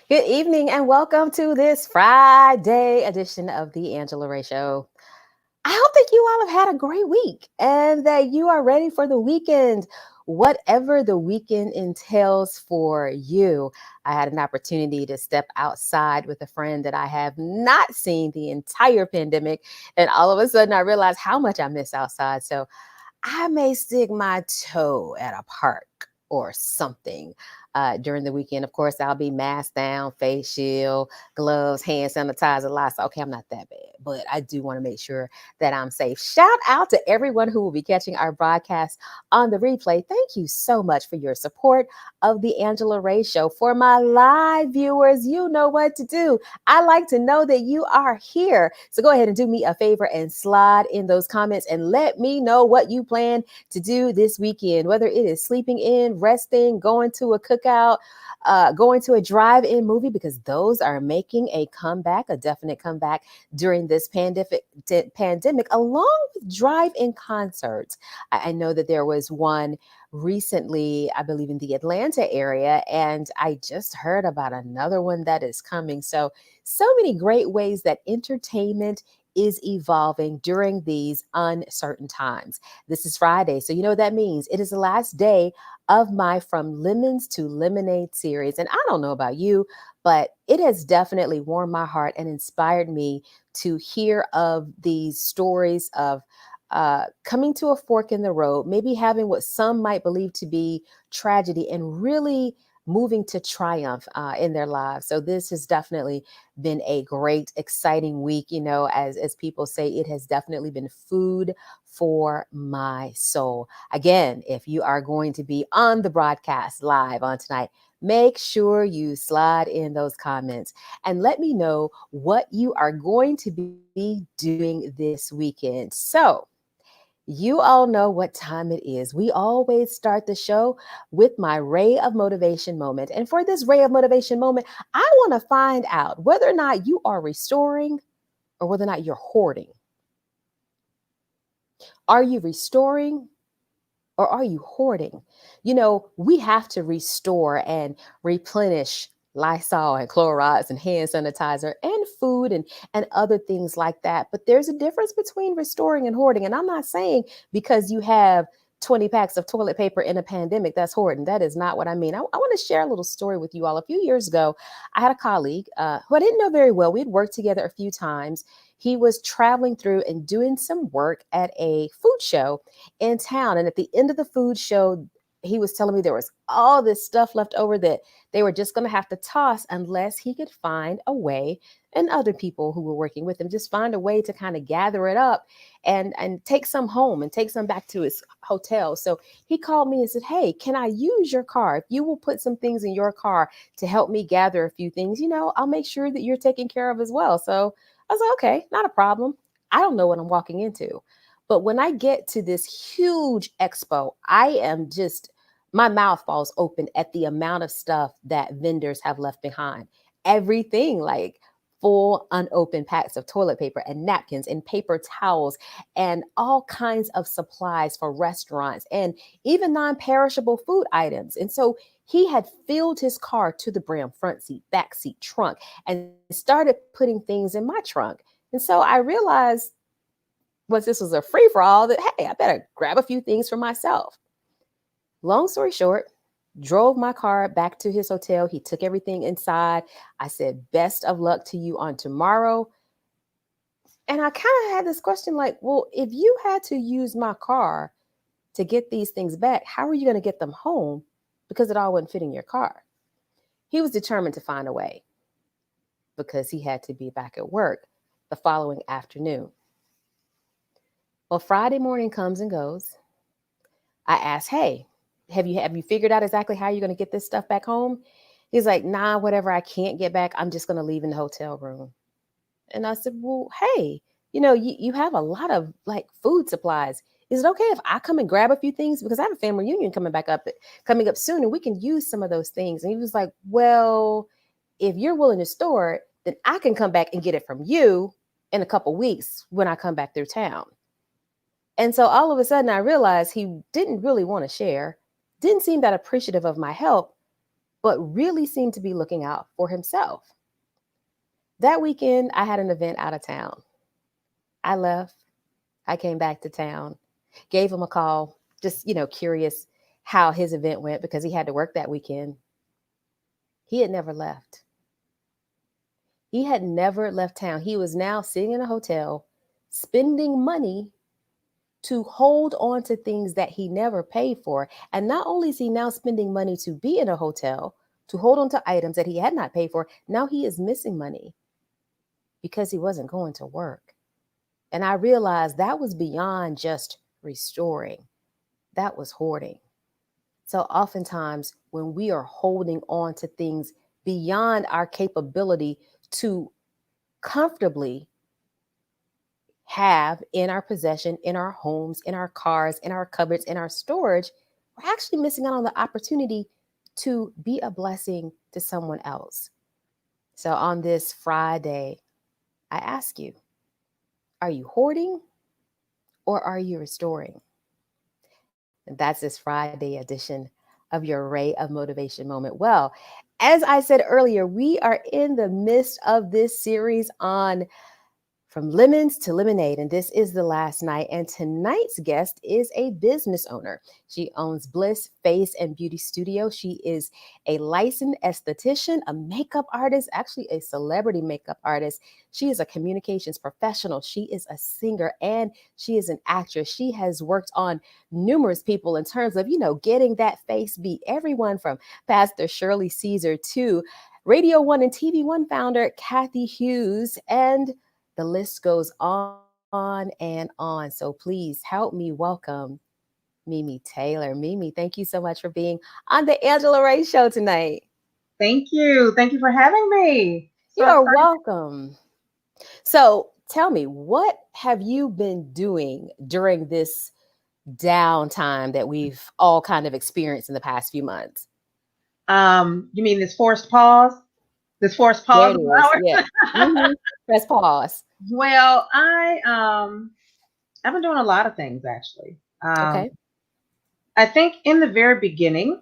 Good evening and welcome to this Friday edition of the Angela Ray Show. I hope that you all have had a great week and that you are ready for the weekend, whatever the weekend entails for you. I had an opportunity to step outside with a friend that I have not seen the entire pandemic, and all of a sudden I realized how much I miss outside. So I may stick my toe at a park or something during the weekend. Of course, I'll be masked down, face shield, gloves, hand sanitizer, lots. Okay, I'm not that bad, but I do want to make sure that I'm safe. Shout out to everyone who will be catching our broadcast on the replay. Thank you so much for your support of the Angela Ray Show. For my live viewers, you know what to do. I like to know that you are here. So go ahead and do me a favor and slide in those comments and let me know what you plan to do this weekend, whether it is sleeping in, resting, going to a cookout, going to a drive-in movie, because those are making a comeback, a definite comeback during this pandemic, along with drive-in concerts. I know that there was one recently, I believe in the Atlanta area, and I just heard about another one that is coming. So many great ways that entertainment is evolving during these uncertain times. This is Friday, so you know what that means. It is the last day of my From Lemons to Lemonade series. And I don't know about you, but it has definitely warmed my heart and inspired me to hear of these stories of coming to a fork in the road, maybe having what some might believe to be tragedy and really moving to triumph in their lives. So this has definitely been a great, exciting week. You know, as people say, it has definitely been food for my soul. Again, if you are going to be on the broadcast live on tonight, make sure you slide in those comments and let me know what you are going to be doing this weekend. So, you all know what time it is. We always start the show with my ray of motivation moment. And for this ray of motivation moment, I want to find out whether or not you are restoring or whether or not you're hoarding. Are you restoring or are you hoarding? You know, we have to restore and replenish Lysol and Clorox and hand sanitizer and food and other things like that. But there's a difference between restoring and hoarding. And I'm not saying because you have 20 packs of toilet paper in a pandemic, that's hoarding. That is not what I mean. I want to share a little story with you all. A few years ago, I had a colleague who I didn't know very well. We'd worked together a few times. He was traveling through and doing some work at a food show in town. And at the end of the food show, he was telling me there was all this stuff left over that they were just going to have to toss unless he could find a way, and other people who were working with him just find a way to kind of gather it up and take some home and take some back to his hotel. So he called me and said, "Hey, can I use your car? If you will put some things in your car to help me gather a few things, you know, I'll make sure that you're taken care of as well." So I was like, "Okay, not a problem." I don't know what I'm walking into. But when I get to this huge expo, I am just, my mouth falls open at the amount of stuff that vendors have left behind. Everything like full unopened packs of toilet paper and napkins and paper towels and all kinds of supplies for restaurants and even non-perishable food items. And so he had filled his car to the brim, front seat, back seat, trunk, and started putting things in my trunk. And so I realized, once this was a free for all, that hey, I better grab a few things for myself. Long story short, drove my car back to his hotel. He took everything inside. I said, "Best of luck to you on tomorrow." And I kind of had this question like, well, if you had to use my car to get these things back, how are you going to get them home? Because it all wouldn't fit in your car. He was determined to find a way because he had to be back at work the following afternoon. Well, Friday morning comes and goes. I asked, "Hey, have you figured out exactly how you're going to get this stuff back home?" He's like, "Nah, whatever I can't get back, I'm just going to leave in the hotel room." And I said, "Well, hey, you know, you have a lot of like food supplies. Is it okay if I come and grab a few things? Because I have a family reunion coming up soon, and we can use some of those things." And he was like, "Well, if you're willing to store it, then I can come back and get it from you in a couple weeks when I come back through town." And so all of a sudden, I realized he didn't really want to share, didn't seem that appreciative of my help. but really seemed to be looking out for himself. That weekend, I had an event out of town. I left. I came back to town, gave him a call, just, curious how his event went because he had to work that weekend. He had never left. He had never left town. He was now sitting in a hotel, spending money to hold on to things that he never paid for. And not only is he now spending money to be in a hotel, to hold on to items that he had not paid for, now he is missing money because he wasn't going to work. And I realized that was beyond just restoring, that was hoarding. So oftentimes, when we are holding on to things beyond our capability to comfortably have in our possession, in our homes, in our cars, in our cupboards, in our storage, we're actually missing out on the opportunity to be a blessing to someone else. So on this Friday, I ask you, are you hoarding or are you restoring? And that's this Friday edition of your Ray of Motivation moment. Well, as I said earlier, we are in the midst of this series on From Lemons to Lemonade, and this is the last night. And tonight's guest is a business owner. She owns Bliss Face and Beauty Studio. She is a licensed esthetician, a makeup artist, actually a celebrity makeup artist. She is a communications professional. She is a singer and she is an actress. She has worked on numerous people in terms of, getting that face beat. Everyone from Pastor Shirley Caesar to Radio One and TV One founder Cathy Hughes, and the list goes on and on. So please help me welcome Mimi Taylor. Mimi, thank you so much for being on the Angela Ray Show tonight. Thank you. Thank you for having me. So You're excited. welcome. So tell me, what have you been doing during this downtime that we've all kind of experienced in the past few months? You mean this forced pause? This forced There pause it of is. ours? Yeah. Mm-hmm. Press pause. Well, I've been doing a lot of things actually. Okay. I think in the very beginning,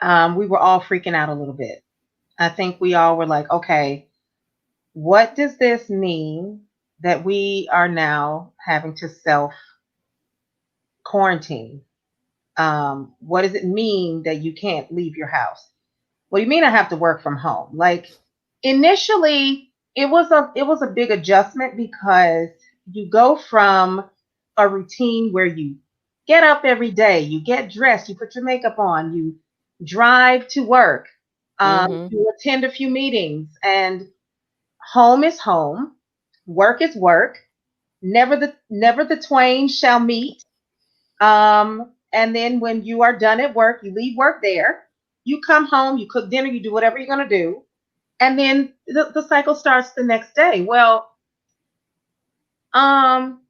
we were all freaking out a little bit. I think we all were like, okay, what does this mean that we are now having to self quarantine? What does it mean that you can't leave your house? What do you mean I have to work from home? Like initially it was a big adjustment because you go from a routine where you get up every day, you get dressed, you put your makeup on, you drive to work, Mm-hmm. you attend a few meetings, and home is home, work is work. Never the twain shall meet. And then when you are done at work, you leave work there, you come home, you cook dinner, you do whatever you're going to do, and then the cycle starts the next day. Well, um,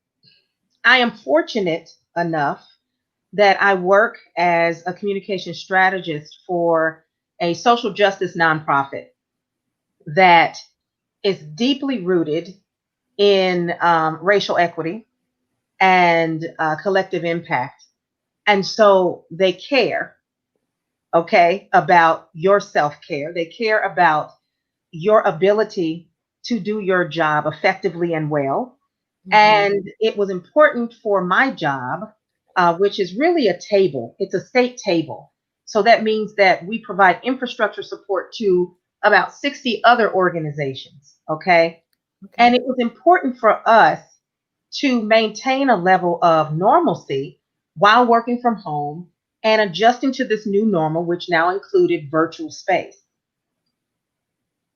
I am fortunate enough that I work as a communication strategist for a social justice nonprofit that is deeply rooted in racial equity and collective impact. And so they care, okay, about your self care. They care about your ability to do your job effectively and well. Mm-hmm. And it was important for my job, which is really a table, it's a state table. So that means that we provide infrastructure support to about 60 other organizations. Okay. And Okay. it was important for us to maintain a level of normalcy while working from home and adjusting to this new normal, which now included virtual space.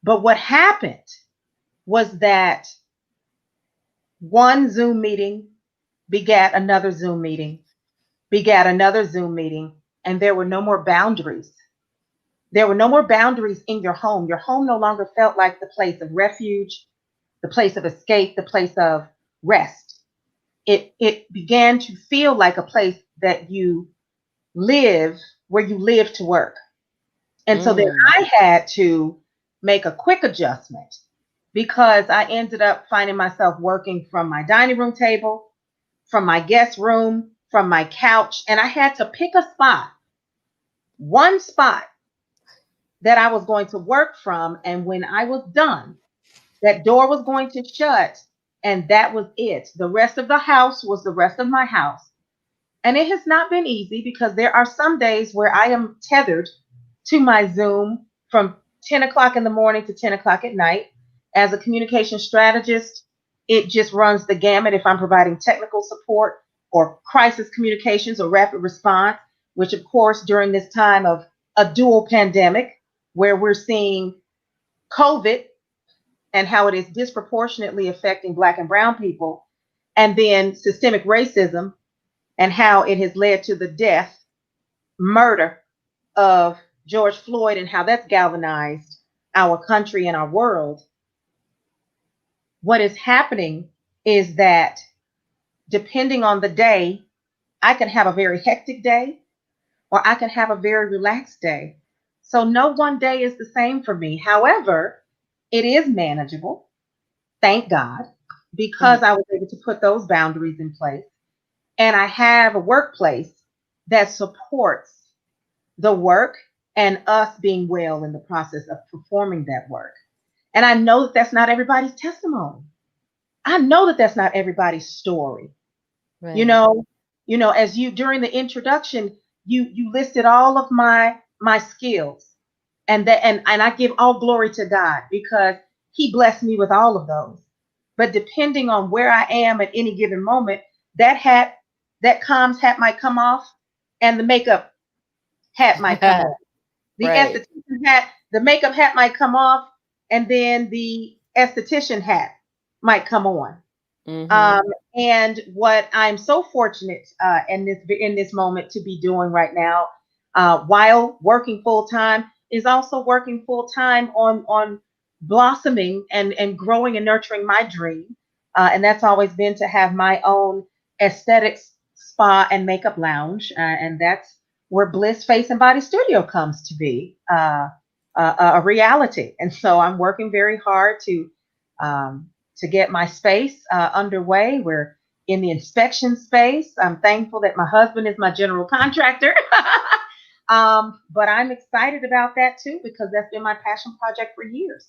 But what happened was that one Zoom meeting begat another Zoom meeting, begat another Zoom meeting, and there were no more boundaries. There were no more boundaries in your home. Your home no longer felt like the place of refuge, the place of escape, the place of rest. It began to feel like a place that you live, where you live to work. And so then Mm. I had to make a quick adjustment because I ended up finding myself working from my dining room table, from my guest room, from my couch, and I had to pick a spot, one spot, that I was going to work from. And when I was done, that door was going to shut, and that was it. The rest of the house was the rest of my house. And it has not been easy because there are some days where I am tethered to my Zoom from 10 o'clock in the morning to 10 o'clock at night. As a communication strategist, it just runs the gamut if I'm providing technical support or crisis communications or rapid response, which, of course, during this time of a dual pandemic where we're seeing COVID and how it is disproportionately affecting Black and Brown people, and then systemic racism and how it has led to the death, murder of George Floyd, and how that's galvanized our country and our world. What is happening is that depending on the day, I can have a very hectic day or I can have a very relaxed day. So no one day is the same for me. However, it is manageable, thank God, because Mhm. I was able to put those boundaries in place. And I have a workplace that supports the work and us being well in the process of performing that work. And I know that that's not everybody's testimony. I know that that's not everybody's story. You Right. know, as you during the introduction, you listed all of my skills, and I give all glory to God because He blessed me with all of those. But depending on where I am at any given moment, that hat, that comms hat might come off, and the makeup hat might come on. The Right. esthetician hat, the makeup hat might come off, and then the esthetician hat might come on. Mhm. Um, and what I'm so fortunate in this moment to be doing right now, while working full time, is also working full time on blossoming and growing and nurturing my dream. And that's always been to have my own aesthetics spa and makeup lounge, and that's where Bliss Face and Body Studio comes to be a reality. And so I'm working very hard um, to get my space underway. We're in the inspection space. I'm thankful that my husband is my general contractor. But I'm excited about that too because that's been my passion project for years.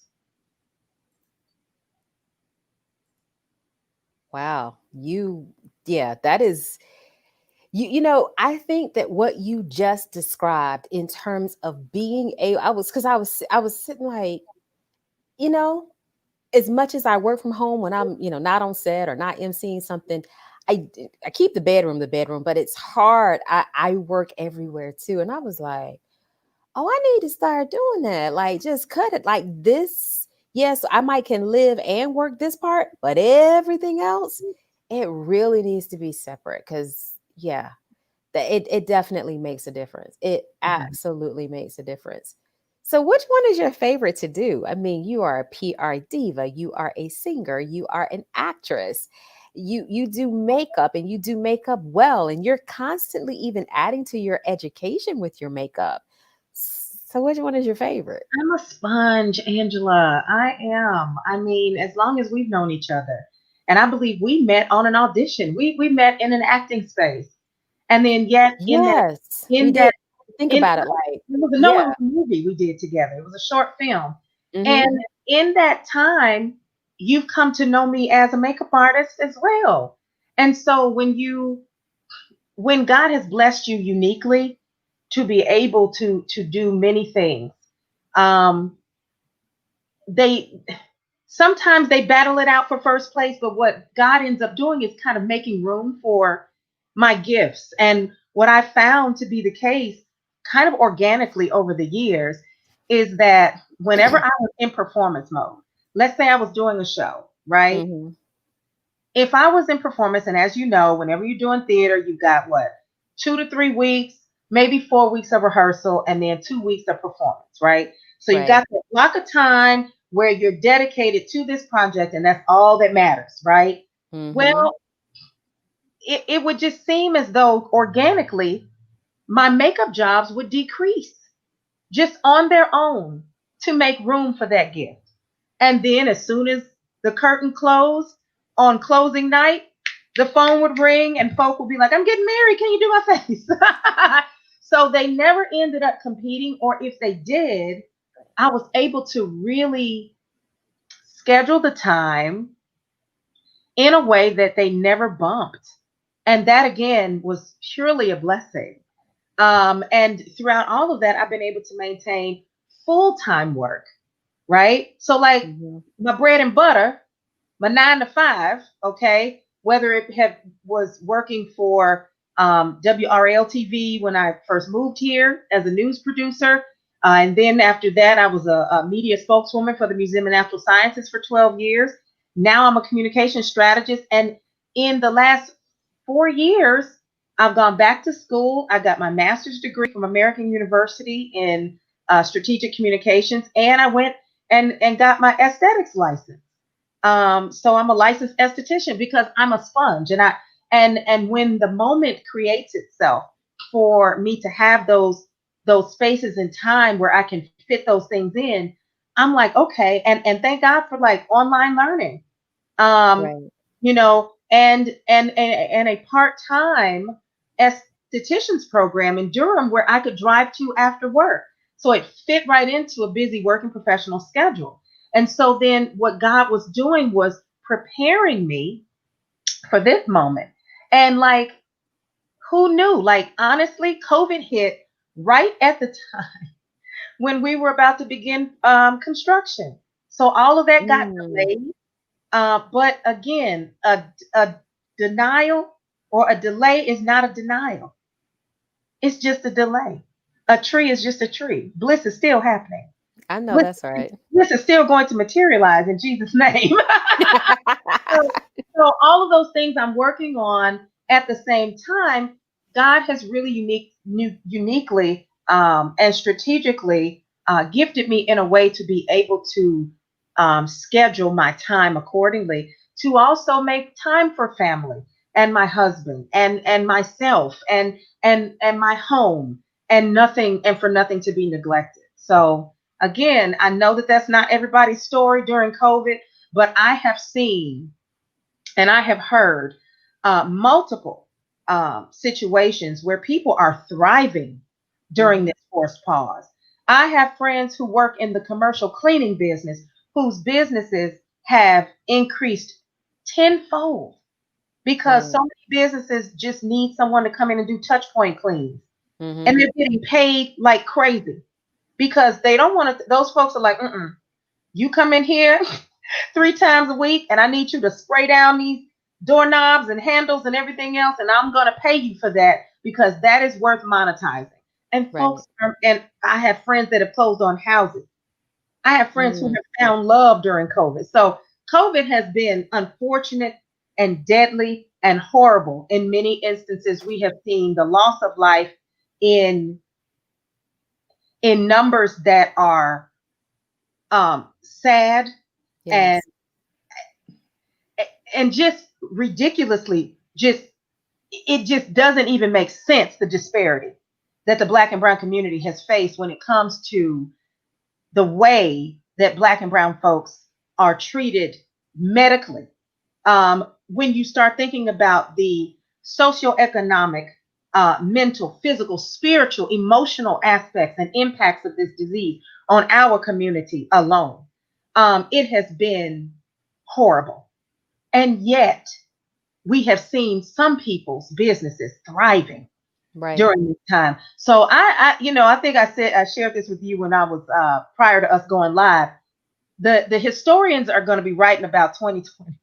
Wow. Yeah, that is I think that what you just described in terms of being a I was because I was sitting like, you know, as much as I work from home when I'm, not on set or not emceeing something, I keep the bedroom, but it's hard. I work everywhere too. And I was like, oh, I need to start doing that. Like just cut it like this. Yes, I might can live and work this part, but everything else, it really needs to be separate. Cause yeah, it definitely makes a difference. It Mhm. absolutely makes a difference. So which one is your favorite to do? I mean, you are a PR diva, you are a singer, you are an actress. You do makeup and you do makeup well and you're constantly even adding to your education with your makeup. So which one is your favorite? I'm a sponge, Angela. I am. I mean, as long as we've known each other. And I believe we met on an audition. We met in an acting space. And then yet Yes, we in did. that Think in about it like, it was a no, it yeah. was a movie we did together. It was a short film. Mhm. And in that time, you've come to know me as a makeup artist as well. And so when God has blessed you uniquely to be able to do many things, um, they sometimes they battle it out for first place, but what God ends up doing is kind of making room for my gifts. And what I found to be the case, kind of organically over the years, is that whenever I was in performance mode, let's say I was doing a show, right? Mhm. If I was in performance, and as you know, whenever you're doing theater, you've got what, 2 to 3 weeks, maybe 4 weeks of rehearsal, and then 2 weeks of performance, right? So you've Right. got that block of time where you're dedicated to this project, and that's all that matters, right? Mhm. Well, it would just seem as though organically my makeup jobs would decrease just on their own to make room for that gift. And then as soon as the curtain closed on closing night, the phone would ring and folk would be like, I'm getting married. Can you do my face? So they never ended up competing, or if they did, I was able to really schedule the time in a way that they never bumped. And that again was purely a blessing. And throughout all of that, I've been able to maintain full time work, right? So, like Hmm. my bread and butter, my 9 to 5, okay, whether it was working for WRL TV when I first moved here as a news producer. And then after that, I was a media spokeswoman for the Museum of Natural Sciences for 12 years. Now I'm a communication strategist. And in the last 4 years, I've gone back to school. I got my master's degree from American University in strategic communications, and I went and got my aesthetics license. So I'm a licensed esthetician because I'm a sponge, and when the moment creates itself for me to have those spaces in time where I can fit those things in, I'm like, okay, and thank God for like online learning. Um, Right. and a part-time esthetician's program in Durham where I could drive to after work. So it fit right into a busy working professional schedule. And so then what God was doing was preparing me for this moment. And like, who knew? Like, honestly, COVID hit right at the time when we were about to begin construction. So all of that got Mm, delayed. But again, a denial or a delay is not a denial. It's just a delay. A tree is just a tree. Bliss is still happening. I know Bliss, that's right. bliss is still going to materialize in Jesus' name. So, so all of those things I'm working on at the same time, God has really uniquely and strategically gifted me in a way to be able to schedule my time accordingly, to also make time for family and my husband and myself and my home, and for nothing to be neglected. So again, I know that that's not everybody's story during COVID, but I have seen and I have heard multiple situations where people are thriving during Hmm. this forced pause. I have friends who work in the commercial cleaning business whose businesses have increased tenfold because so Right. many businesses just need someone to come in and do touch point cleans. And Hmm. they're getting paid like crazy because they don't want to. Those folks are like, you come in here 3 times a week and I need you to spray down these doorknobs and handles and everything else, and I'm going to pay you for that because that is worth monetizing. And Right. and I have friends that have closed on houses. I have friends who Mm, have found love during COVID. So COVID has been unfortunate and deadly and horrible. In many instances, we have seen the loss of life in numbers that are sad and yes. just ridiculously, just it just doesn't even make sense, the disparity that the Black and brown community has faced when it comes to the way that Black and brown folks are treated medically. When you start thinking about the socioeconomic, mental, physical, spiritual, emotional aspects and impacts of this disease on our community alone, it has been horrible. And yet, we have seen some people's businesses thriving Right. during this time. So I think I shared this with you when I was prior to us going live. The historians are going to be writing about 2020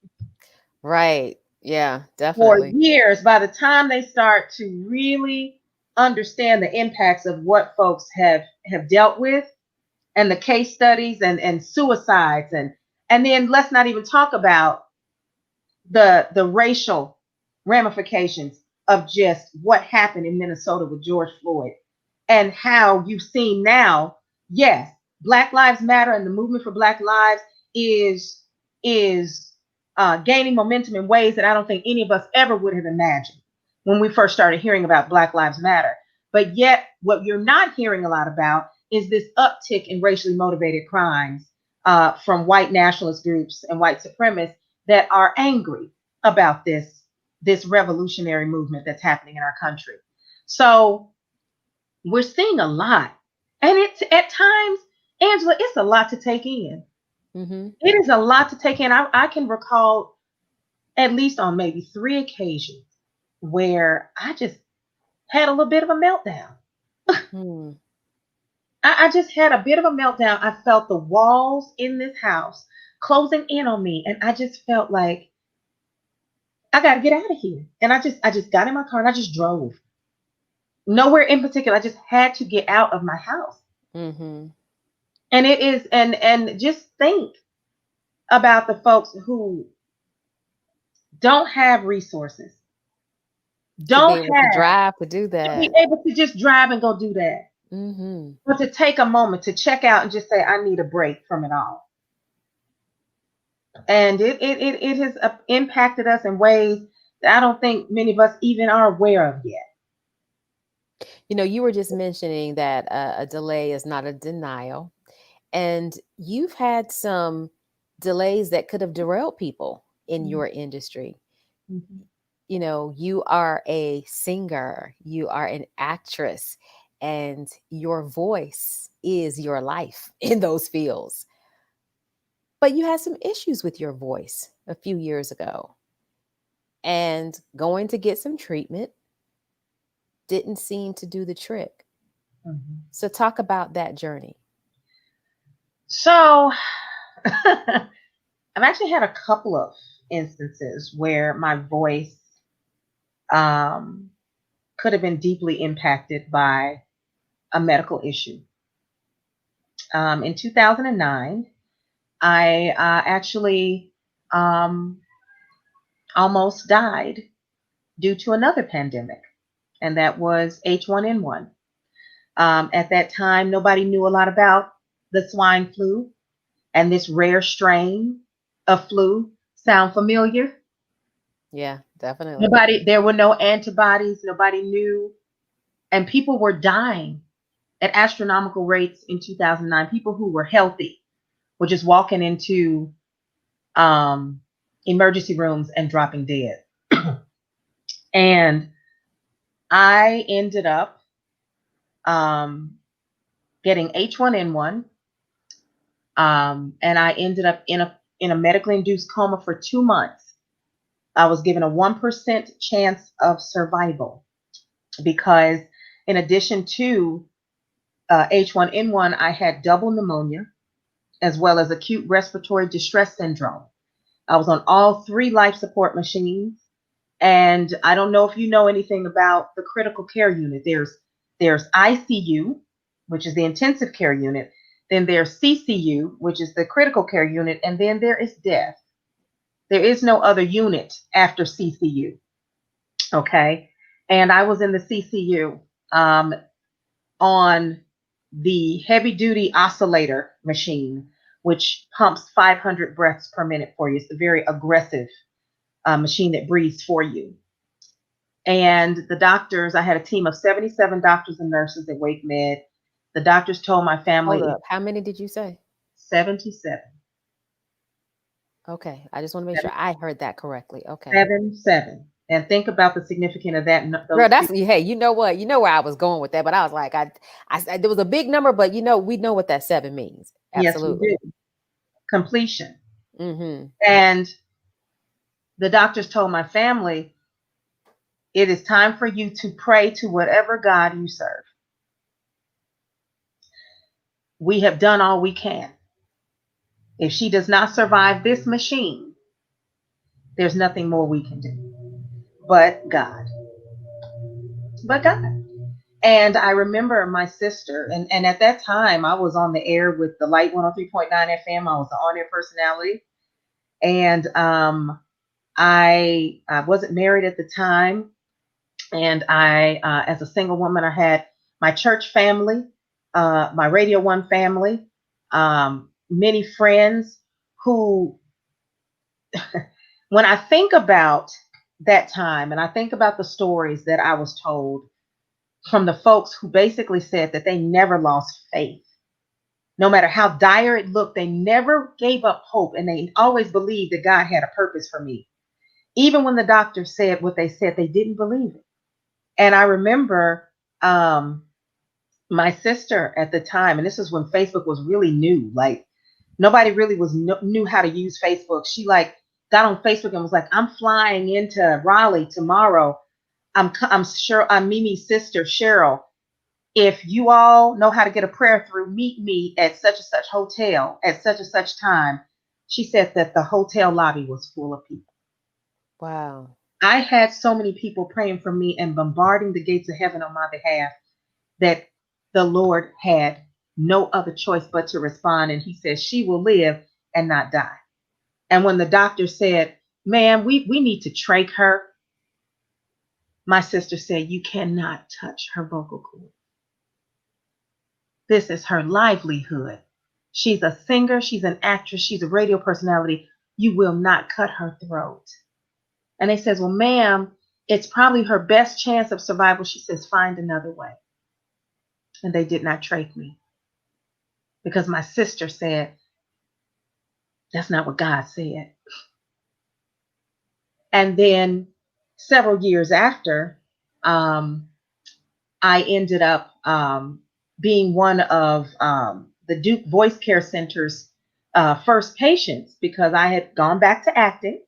Right. Yeah, for definitely. years. By the time they start to really understand the impacts of what folks have dealt with, and the case studies and suicides, and then let's not even talk about the racial ramifications of just what happened in Minnesota with George Floyd, and how you've seen now, yes, Black Lives Matter and the movement for Black Lives is gaining momentum in ways that I don't think any of us ever would have imagined when we first started hearing about Black Lives Matter. But yet, what you're not hearing a lot about is this uptick in racially motivated crimes from white nationalist groups and white supremacists that are angry about this revolutionary movement that's happening in our country. So we're seeing a lot, and it's at times Angela, it's a lot to take in. Mm-hmm. It is a lot to take in. I can recall at least on maybe three occasions where I just had a little bit of a meltdown. Hmm. I just had a bit of a meltdown. I felt the walls in this house closing in on me, and I just felt like I got to get out of here. And I just got in my car and I just drove. Nowhere in particular. I just had to get out of my house. Mm-hmm. And it is, and just think about the folks who don't have resources, To be don't able to have drive to do to be that. able to just drive and go do that, Mm-hmm. but to take a moment to check out and just say, I need a break from it all. And it has impacted us in ways that I don't think many of us even are aware of yet. You were just mentioning that a delay is not a denial. And you've had some delays that could have derailed people in Mhm, your industry. mhm, You are a singer, you are an actress, and your voice is your life in those fields. But you had some issues with your voice a few years ago, and going to get some treatment didn't seem to do the trick. mhm. So, talk about that journey. So I've actually had a couple of instances where my voice um, could have been deeply impacted by a medical issue. In 2009, I actually um, almost died due to another pandemic, and that was H1N1. At that time, nobody knew a lot about the swine flu and this rare strain of flu. Sound familiar? Yeah, definitely. Nobody, there were no antibodies, nobody knew, and people were dying at astronomical rates in 2009. People who were healthy were just walking into um, emergency rooms and dropping dead. And I ended up um, getting H1N1, and I ended up in a medically induced coma for 2 months. I was given a 1% chance of survival because, in addition to H1N1, I had double pneumonia as well as acute respiratory distress syndrome. I was on all three life support machines. And I don't know if you know anything about the critical care unit. There's ICU, which is the intensive care unit. Then there's CCU, which is the critical care unit, and then there is death. There is no other unit after CCU. Okay, and I was in the CCU on the heavy duty oscillator machine, which pumps 500 breaths per minute for you. It's a very aggressive machine that breathes for you. And the doctors, I had a team of 77 doctors and nurses at Wake Med. The doctors told my Hold family up. How many did you say? 77, Okay. I just want to make sure I heard that correctly. Okay. 77. And think about the significance of that. Girl, Those that's people. hey, you know what? You know where I was going with that, but I was like, there was a big number, but we know what that seven means. Yes, we Absolutely. do. Completion. Mm-hmm. And the doctors told my family, it is time for you to pray to whatever God you serve. We have done all we can. If she does not survive this machine, there's nothing more we can do. But God. But God. And I remember my sister, and at that time, I was on the air with the Light 103.9 FM. I was the on air personality. And I wasn't married at the time. And as a single woman, I had my church family, my Radio One family, many friends who, when I think about that time and I think about the stories that I was told from the folks who basically said that they never lost faith. No matter how dire it looked, they never gave up hope and they always believed that God had a purpose for me. Even when the doctor said what they said, they didn't believe it. And I remember um, My sister at the time, and this is when Facebook was really new, like nobody really knew how to use Facebook. She like got on Facebook and was like, "I'm flying into Raleigh tomorrow. I'm sure I'm Mimi's sister Cheryl. If you all know how to get a prayer through, meet me at such and such hotel at such and such time." She said that the hotel lobby was full of people. Wow. I had so many people praying for me and bombarding the gates of heaven on my behalf that the Lord had no other choice but to respond. And he said, "She will live and not die." And when the doctor said, "Ma'am, we need to trach her," my sister said, "You cannot touch her vocal cord. This is her livelihood. She's a singer, she's an actress, she's a radio personality. You will not cut her throat." And they says, "Well, ma'am, it's probably her best chance of survival." She says, "Find another way." And they did not trach me because my sister said, "That's not what God said." And then several years after, um, I ended up being one of the Duke Voice Care Center's first patients because I had gone back to acting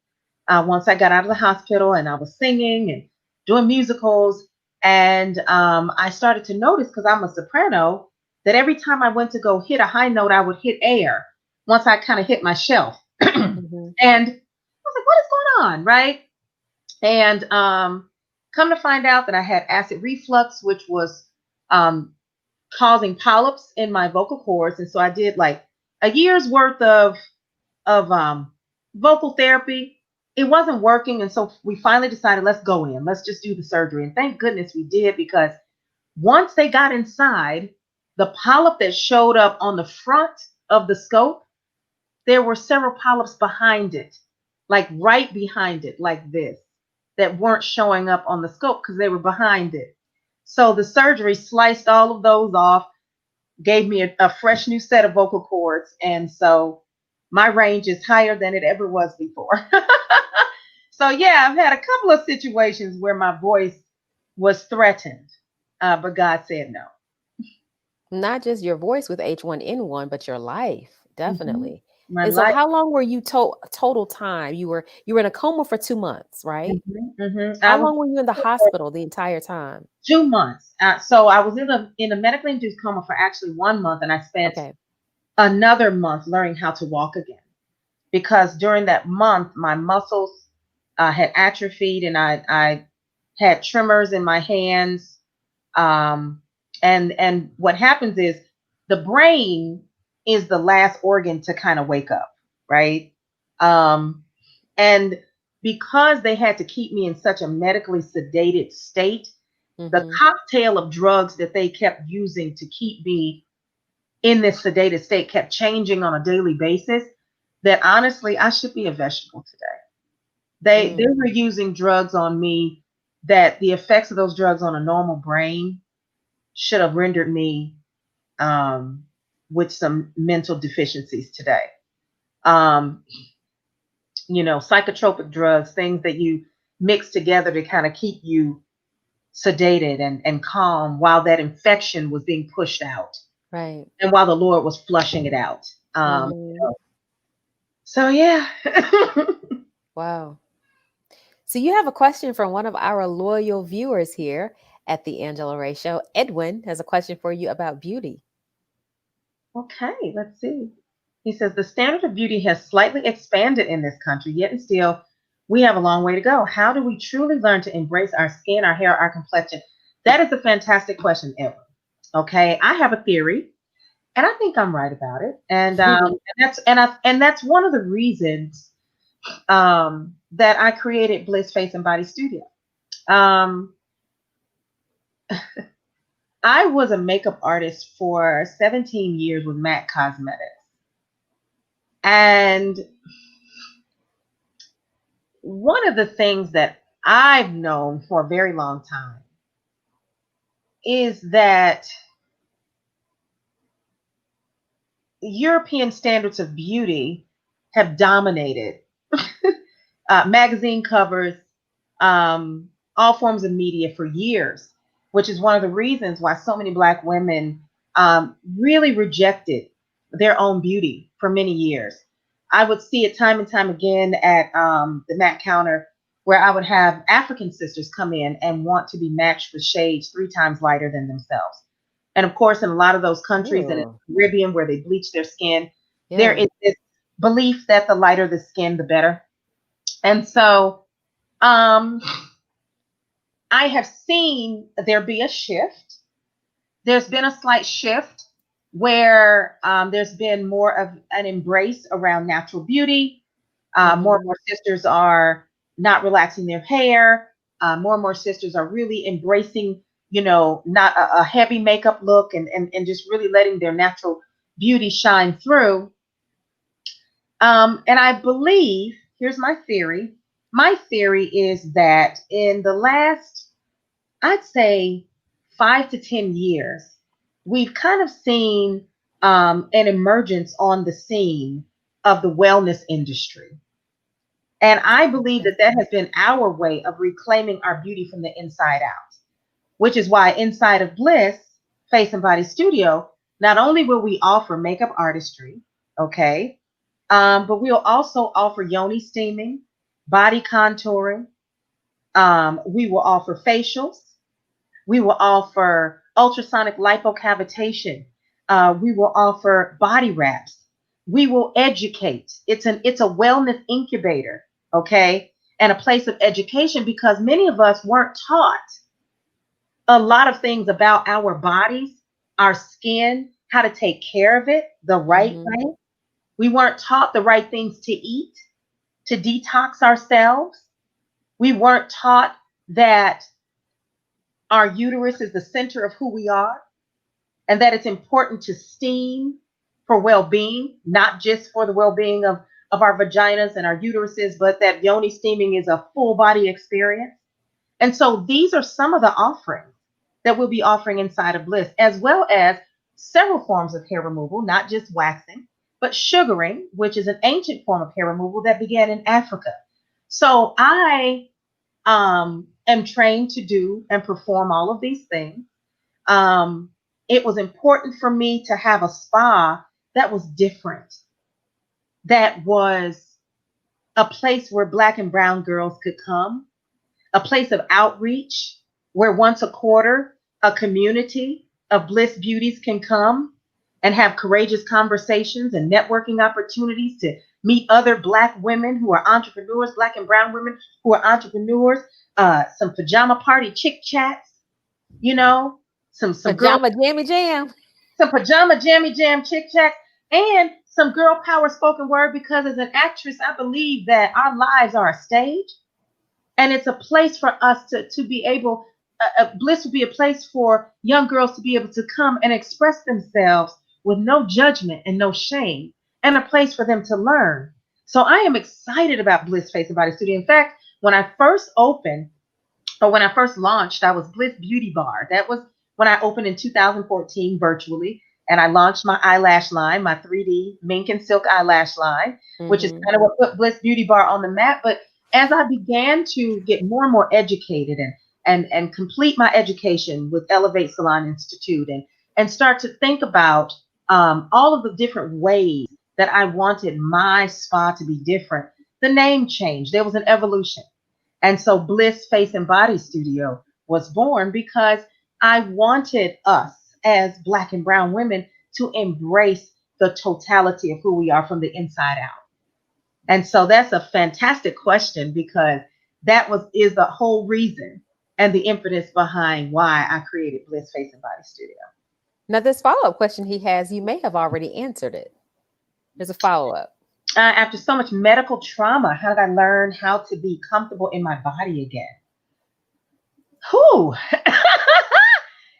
once I got out of the hospital, and I was singing and doing musicals. And I started to notice, because I'm a soprano, that every time I went to go hit a high note, I would hit air once I kind of hit my shelf. And Hmm. I was like, what is going on? Right. And come to find out that I had acid reflux, which was um, causing polyps in my vocal cords. And so I did like a year's worth of vocal therapy. It wasn't working. And so we finally decided, let's go in, let's just do the surgery. And thank goodness we did, because once they got inside, the polyp that showed up on the front of the scope, there were several polyps behind it, like right behind it, like this, that weren't showing up on the scope because they were behind it. So the surgery sliced all of those off, gave me a fresh new set of vocal cords. And so my range is higher than it ever was before. So, yeah, I've had a couple of situations where my voice was threatened, but God said no. Not just your voice with H1N1, but your life, Mhm. definitely. My And so, life. how long were you total time? You were in a coma for 2 months, right? I How was long were you in the for hospital the entire time? 2 months. So I was in a medically induced coma for actually 1 month, and I spent Okay. another month learning how to walk again, because during that month my muscles had atrophied, and I had tremors in my hands. Um, and what happens is the brain is the last organ to kind of wake up, right? Um, and because they had to keep me in such a medically sedated state, the Mhm. cocktail of drugs that they kept using to keep me in this sedated state kept changing on a daily basis, that honestly I should be a vegetable today. They Mm. were using drugs on me that the effects of those drugs on a normal brain should have rendered me um, with some mental deficiencies today. Um, psychotropic drugs, things that you mix together to kind of keep you sedated and calm while that infection was being pushed out Right. and while the Lord was flushing it out. Mhm. So, yeah. Wow. So you have a question from one of our loyal viewers here at the Angela Ray Show. Edwin has a question for you about beauty. Okay, let's see. He says the standard of beauty has slightly expanded in this country, yet and still we have a long way to go. How do we truly learn to embrace our skin, our hair, our complexion? That is a fantastic question, Edwin. Okay, I have a theory, and I think I'm right about it. And that's one of the reasons that I created Bliss Face and Body Studio. Um, I was a makeup artist for 17 years with MAC Cosmetics, and one of the things that I've known for a very long time is that European standards of beauty have dominated magazine covers, all forms of media for years. which is one of the reasons why so many Black women really rejected their own beauty for many years. I would see it time and time again at the MAC counter where I would have African sisters come in and want to be matched with shades 3 times lighter than themselves. And of course, in a lot of those countries in the Oh, Caribbean where they bleach their skin, there yeah. is this belief that the lighter the skin, the better. And so um, I have seen there be a shift. There's been a slight shift where there's been more of an embrace around natural beauty. More and Mm-hmm. more sisters are not relaxing their hair. More and more sisters are really embracing, not a heavy makeup look, and just really letting their natural beauty shine through. And I believe, here's my theory. My theory is that in the last, I'd say, 5 to 10 years, we've kind of seen an emergence on the scene of the wellness industry. And I believe Okay. that that has been our way of reclaiming our beauty from the inside out, which is why inside of Bliss Face and Body Studio, not only will we offer makeup artistry, okay, but we'll also offer yoni steaming, body contouring. We will offer facials. We will offer ultrasonic lipocavitation. We will offer body wraps. We will educate. It's a wellness incubator, okay, and a place of education because many of us weren't taught a lot of things about our bodies, our skin, how to take care of it the right Mm-hmm. way. We weren't taught the right things to eat, to detox ourselves. We weren't taught that our uterus is the center of who we are and that it's important to steam for well-being, not just for the well-being of our vaginas and our uteruses, but that yoni steaming is a full body experience. And so these are some of the offerings that we'll be offering inside of Bliss, as well as several forms of hair removal, not just waxing, but sugaring, which is an ancient form of hair removal that began in Africa. So I am trained to do and perform all of these things. um, it was important for me to have a spa that was different, that was a place where Black and brown girls could come, a place of outreach where once a quarter a community of Bliss beauties can come and have courageous conversations and networking opportunities to meet other Black women who are entrepreneurs, Black and brown women who are entrepreneurs, some pajama party chick chats, you know, some girl Pajama jammy jam. some pajama jammy jam chick chats, and some girl power spoken word because as an actress, I believe that our lives are a stage and it's a place for us to be able, Bliss would be a place for young girls to be able to come and express themselves with no judgment and no shame, and a place for them to learn. So I am excited about Bliss Face and Body Studio. In fact, when I first opened, but when I first launched, I was Bliss Beauty Bar. That was when I opened in 2014 virtually. And I launched my eyelash line, my 3D Mink and Silk eyelash line, which is Mm-hmm. kind of what put Bliss Beauty Bar on the map. But as I began to get more and more educated and complete my education with Elevate Salon Institute and start to think about all of the different ways that I wanted my spa to be different, the name changed. There was an evolution. And so Bliss Face and Body Studio was born because I wanted us as Black and brown women to embrace the totality of who we are from the inside out. And so that's a fantastic question because that was is the whole reason and the impetus behind why I created Bliss Face and Body Studio. Now, this follow up question he has, you may have already answered it. There's a follow up. After so much medical trauma, how did I learn how to be comfortable in my body again? Whew.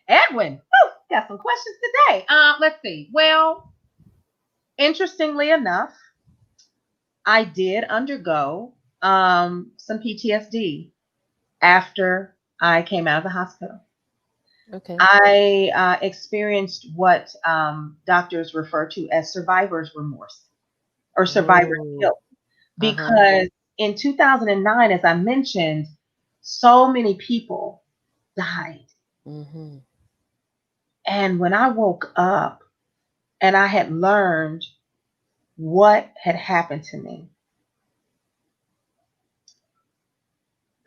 Edwin, whew, got some questions today. Let's see. Well, interestingly enough, I did undergo some PTSD after I came out of the hospital. Okay. I experienced what doctors refer to as survivor's remorse or survivor's Oh, guilt uh-huh. because in 2009, as I mentioned, so many people died. Mm-hmm. And when I woke up and I had learned what had happened to me,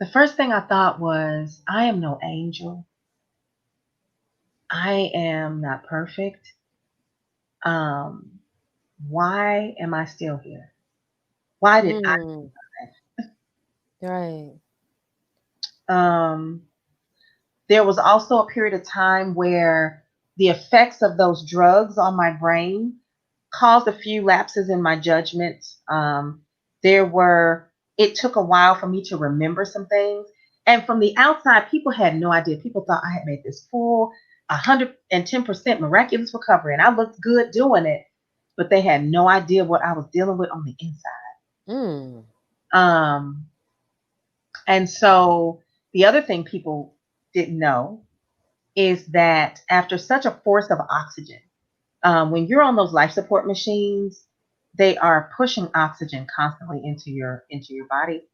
the first thing I thought was, I am no angel. I am not perfect. Um, why am I still here? Why did Mm. Right. I? There was also a period of time where the effects of those drugs on my brain caused a few lapses in my judgment. There were, it took a while for me to remember some things. And from the outside, people had no idea. People thought I had made this full 110% miraculous recovery and I looked good doing it, but they had no idea what I was dealing with on the inside. Mm. Um, and so the other thing people didn't know is that after such a force of oxygen, when you're on those life support machines, they are pushing oxygen constantly into your body.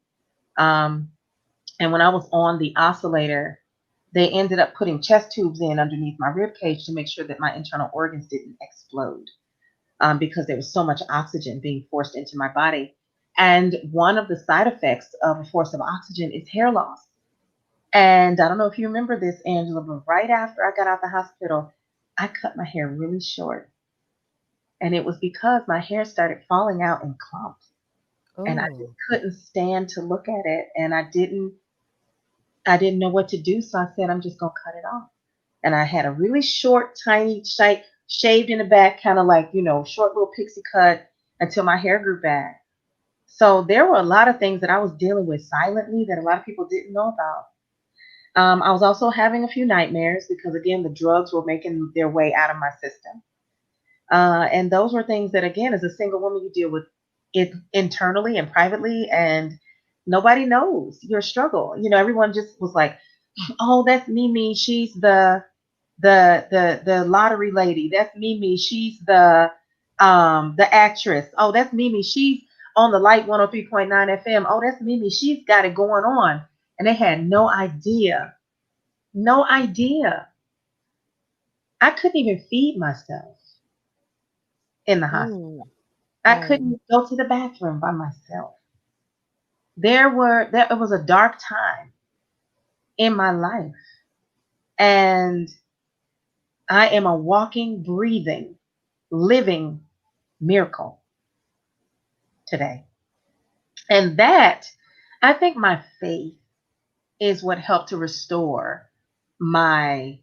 Um, and when I was on the oscillator, they ended up putting chest tubes in underneath my rib cage to make sure that my internal organs didn't explode, because there was so much oxygen being forced into my body. And one of the side effects of a force of oxygen is hair loss. And I don't know if you remember this, Angela, but right after I got out the hospital, I cut my hair really short. And it was because my hair started falling out in clumps. And I just Oh. couldn't stand to look at it. And I didn't know what to do. So I said, I'm just gonna cut it off. And I had a really short, tiny, shaved in the back, kind of like, short little pixie cut until my hair grew back. So there were a lot of things that I was dealing with silently that a lot of people didn't know about. I was also having a few nightmares because, again, the drugs were making their way out of my system. And those were things that, again, as a single woman, you deal with it internally and privately, and nobody knows your struggle. Everyone just was like, "Oh, that's Mimi. She's the lottery lady. That's Mimi. She's the actress. Oh, that's Mimi. She's on the Light 103.9 FM. Oh, that's Mimi. She's got it going on." And they had no idea. No idea. I couldn't even feed myself in the hospital. Mm. I Right. couldn't go to the bathroom by myself. There it was a dark time in my life. And I am a walking, breathing, living miracle today. And that, I think my faith is what helped to restore my,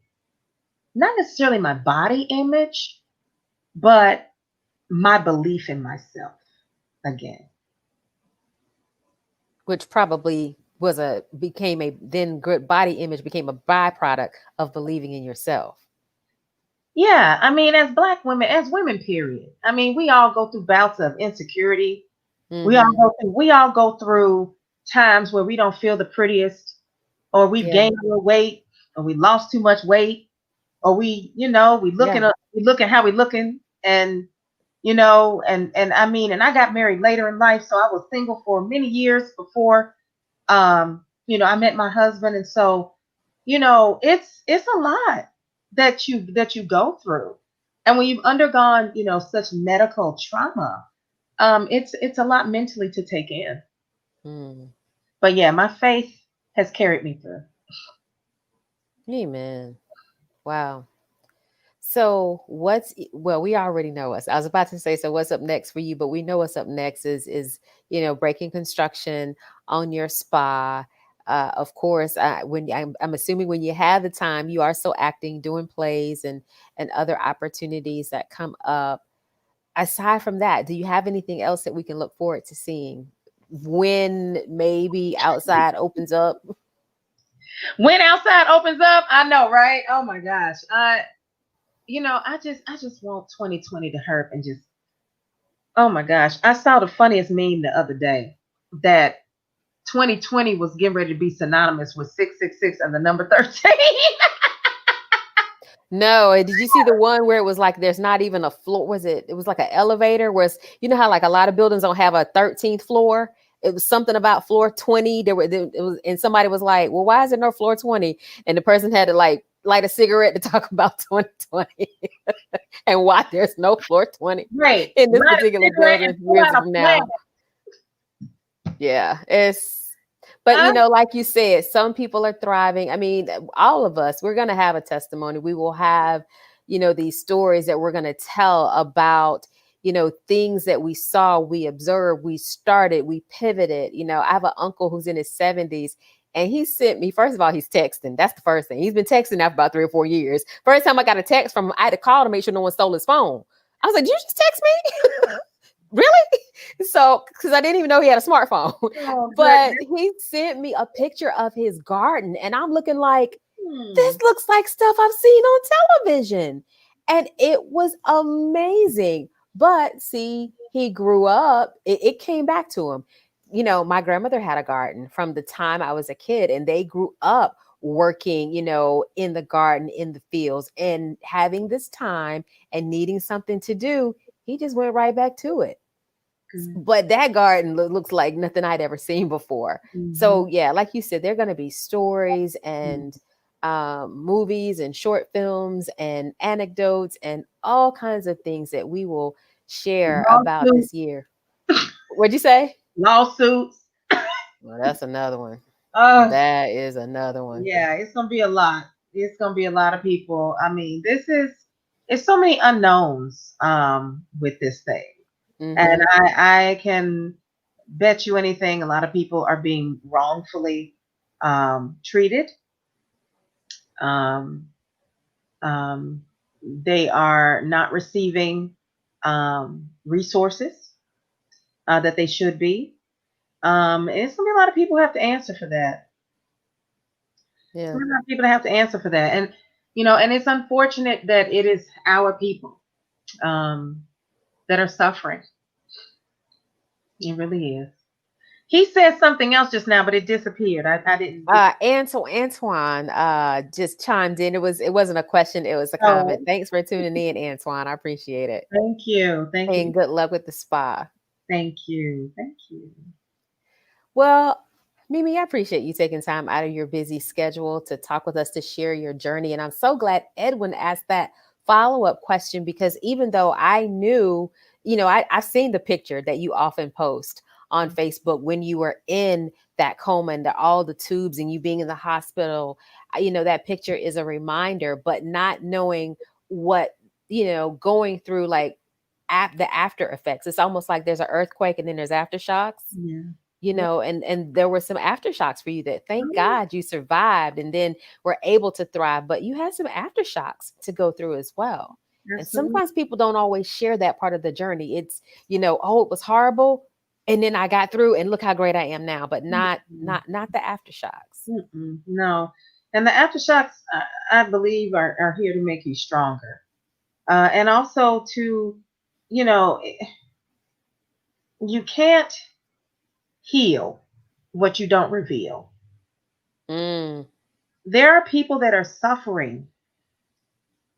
not necessarily my body image, but my belief in myself again. Which probably was a became a then good body image became a byproduct of believing in yourself. Yeah, I mean, as Black women, as women, period. I mean, we all go through bouts of insecurity. Mm-hmm. We all go through times where we don't feel the prettiest, or we've Yeah. gained a little weight, or we lost too much weight, or Yeah. we look at how we looking, and and I mean, and I got married later in life, so I was single for many years before I met my husband, and so it's a lot that you go through, and when you've undergone such medical trauma, it's a lot mentally to take in. Mm. But yeah, my faith has carried me through. Amen. Wow. So well, we already know us. I was about to say, so what's up next for you? But we know what's up next is breaking construction on your spa. Of course, when I'm assuming when you have the time, you are still acting, doing plays and other opportunities that come up. Aside from that, do you have anything else that we can look forward to seeing when maybe outside opens up? When outside opens up, I know, right? Oh my gosh, I just want 2020 to hurt and just, oh my gosh, I saw the funniest meme the other day that 2020 was getting ready to be synonymous with 666 and the number 13. No, did you see the one where it was like there's not even a floor? Was it? It was like an elevator where it's, how like a lot of buildings don't have a 13th floor. It was something about floor 20. It was, and somebody was like, "Well, why is there no floor 20?" And the person had to like light a cigarette to talk about 2020 and why there's no floor 20 Right. in this Light a particular cigarette and building pull years out a from flag. now. Yeah, but Huh? like you said, some people are thriving. I mean, all of us, we're going to have a testimony. We will have, these stories that we're going to tell about, things that we saw, we observed, we started, we pivoted. I have an uncle who's in his 70s. And he sent me, first of all, he's texting. That's the first thing. He's been texting now for about 3 or 4 years. First time I got a text from him, I had to call to make sure no one stole his phone. I was like, did you just text me? Really? So, because I didn't even know he had a smartphone, Oh, but goodness. he sent me a picture of his garden, and I'm looking like, this Hmm. looks like stuff I've seen on television. And it was amazing. But see, he grew up, it came back to him. My grandmother had a garden from the time I was a kid, and they grew up working, in the garden, in the fields, and having this time and needing something to do. He just went right back to it. Good. But that garden looks like nothing I'd ever seen before. Mhm. So yeah, like you said, there are going to be stories and movies and short films and anecdotes and all kinds of things that we will share about Lawsuits, this year. What'd you say? lawsuits. Well, that's another one. Uh, That is another one. yeah, it's gonna be a lot. It's gonna be a lot of people. I mean, it's so many unknowns with this thing. And Mm-hmm. I can bet you anything, a lot of people are being wrongfully treated. Um, um, they are not receiving resources that they should be. And it's going to be a lot of people who have to answer for that. It's Yeah. going to be a lot of people that have to answer for that. And, and it's unfortunate that it is our people um, that are suffering. It really is. He said something else just now, but it disappeared. I didn't get. Antoine just chimed in. It wasn't a question, it was a comment. Oh, Thanks for tuning in, Antoine. I appreciate it. thank you. Thank And you. good luck with the spa. Thank you. Thank you. Well, Mimi, I appreciate you taking time out of your busy schedule to talk with us to share your journey. And I'm so glad Edwin asked that follow up question because even though I knew, I've seen the picture that you often post on Facebook when you were in that coma and all the tubes and you being in the hospital. That picture is a reminder, but not knowing what, going through like the after effects. It's almost like there's an earthquake and then there's aftershocks, Yeah. and there were some aftershocks for you that thank Oh, God you survived and then were able to thrive, but you had some aftershocks to go through as well. And absolutely. sometimes people don't always share that part of the journey. It's, oh, it was horrible and then I got through and look how great I am now, but not Mm-mm. not the aftershocks. Mm-mm. No. And the aftershocks, I believe, are here to make you stronger. And also to, you know, you can't heal what you don't reveal. Mm, There are people that are suffering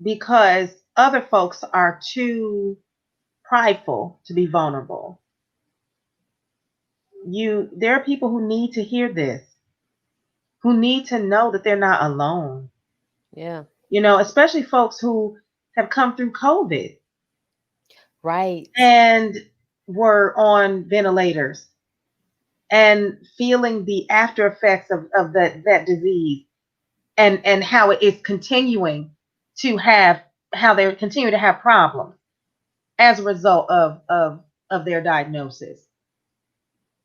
because other folks are too prideful to be vulnerable. There are people who need to hear this, who need to know that they're not alone. yeah. Especially folks who have come through COVID Right. and were on ventilators and feeling the after effects of that disease, and how it is continuing to have how they continue to have problems as a result of their diagnosis.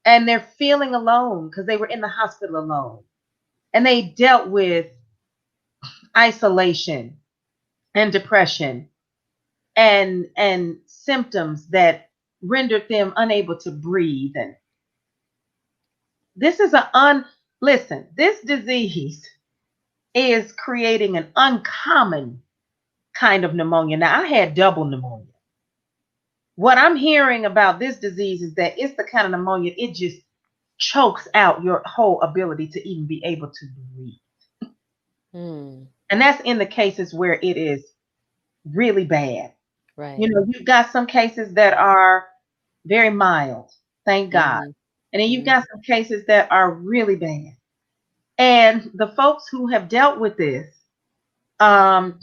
And they're feeling alone because they were in the hospital alone and they dealt with isolation and depression and symptoms that rendered them unable to breathe. And this is a un listen, this disease is creating an uncommon kind of pneumonia. Now I had double pneumonia. What I'm hearing about this disease is that it's the kind of pneumonia it just chokes out your whole ability to even be able to breathe. Mm, And that's in the cases where it is really bad. right. You've got some cases that are very mild, thank God. Mm-hmm. And then you've Mm-hmm. got some cases that are really bad. And the folks who have dealt with this Um,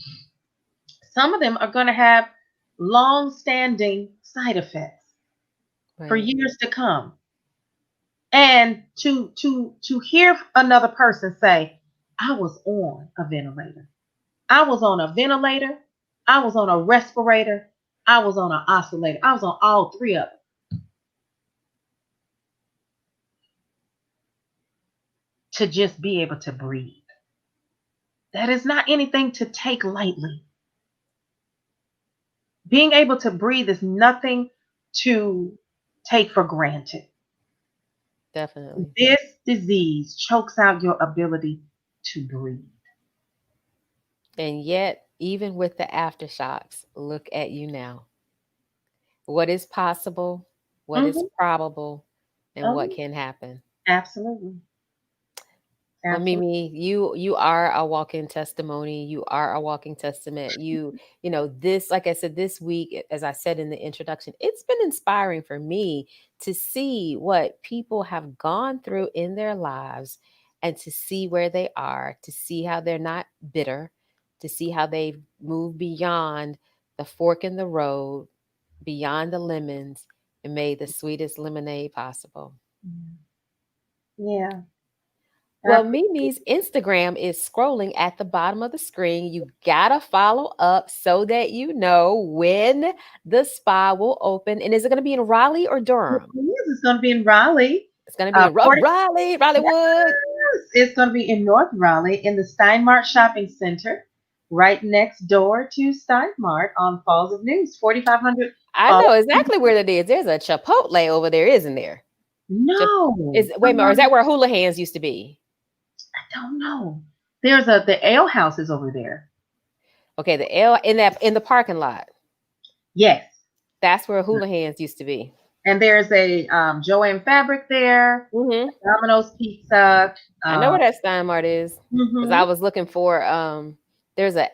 some of them are going to have long-standing side effects for Right. years to come. And to hear another person say, "I was on a ventilator. I was on a ventilator. I was on a respirator. I was on an oscillator. I was on all three of them to just be able to breathe." That is not anything to take lightly. Being able to breathe is nothing to take for granted. Definitely. This disease chokes out your ability to breathe. And yet, even with the aftershocks, look at you now. What is possible, what is Hmm. probable, and what Oh, can happen. absolutely. Well, Absolutely. Mimi, you are a walking testimony. You are a walking testament. This, like I said, this week, as I said in the introduction, it's been inspiring for me to see what people have gone through in their lives and to see where they are, to see how they're not bitter, to see how they've moved beyond the fork in the road, beyond the lemons, and made the sweetest lemonade possible. Yeah. I Well, appreciate Mimi's Instagram is scrolling at the bottom of the screen. You gotta follow up so that you know when the spa will open. And is it gonna be in Raleigh or it. Durham? It's going to be in Raleigh. It's gonna be in 40, Raleigh, Raleighwood. yes, it's going to be in North Raleigh in the Steinmart Shopping Center, right next door to Steinmart on Falls of News, 4500 I Falls. know exactly where that is. There's a Chipotle over there, isn't there? No, Is wait a minute, or is that where Hula Hands used to be? I don't know. There's the ale house is over there. Okay, the L in the parking lot. Yes, That's where Hula Hands used to be. and there's a Joanne Fabric there, Hmm. Domino's Pizza. I know Um, where that Steinmart is because I mhm. was looking for there's a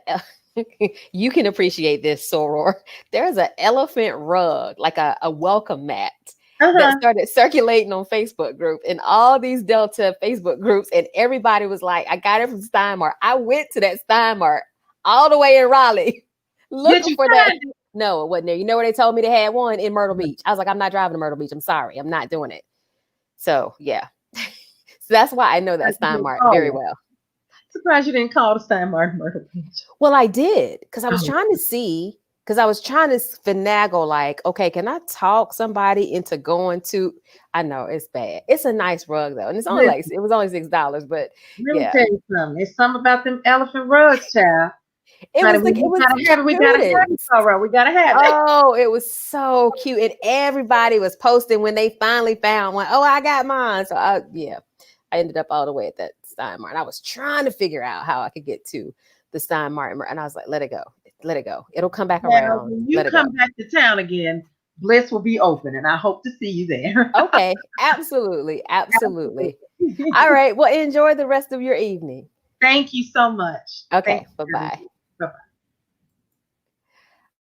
you can appreciate this soror. There's an elephant rug, like a welcome mat that Uh-huh. started circulating on Facebook group and all these Delta Facebook groups, and everybody was like, I got it from Steinmart. I went to that Steinmart all the way in Raleigh Did looking you for that. find it? No, it wasn't there. You know where they told me they had one in Myrtle Beach. I was like, I'm not driving to Myrtle Beach. I'm sorry. I'm not doing it. So yeah. So that's why I know that You didn't Steinmart call very it. well. Surprised you didn't call the Steinmart Myrtle Beach. Well, I did because I was Oh, trying to see, because I was trying to finagle, like, okay, can I talk somebody into going to? I know it's bad. It's a nice rug though, and it's only like listen, it was only $6, but let me yeah, tell you something. It's something about them elephant rugs, child. it Honey, was we, like it we was gotta have it. We gotta have it. cute. All right, we gotta have it. Oh, it was so cute, and everybody was posting when they finally found one. Oh, I got mine. So yeah, I ended up all the way at that Steinmart. I was trying to figure out how I could get to the Steinmart, and I was like, let it go, let it go. It'll come back Now, around. when you Let it go. come back to town again, Bliss will be open, and I hope to see you there. Okay, absolutely, absolutely. All right, well, enjoy the rest of your evening. Thank you so much. Thank Okay, bye you, bye. Shirley. Bye.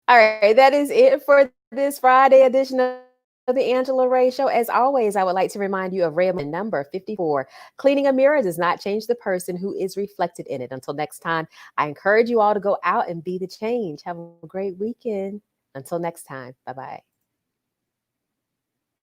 All right, that is it for this Friday edition of the Angela Ray Show. As always, I would like to remind you of Ray number 54. Cleaning a mirror does not change the person who is reflected in it. Until next time, I encourage you all to go out and be the change. Have a great weekend. Until next time, bye bye.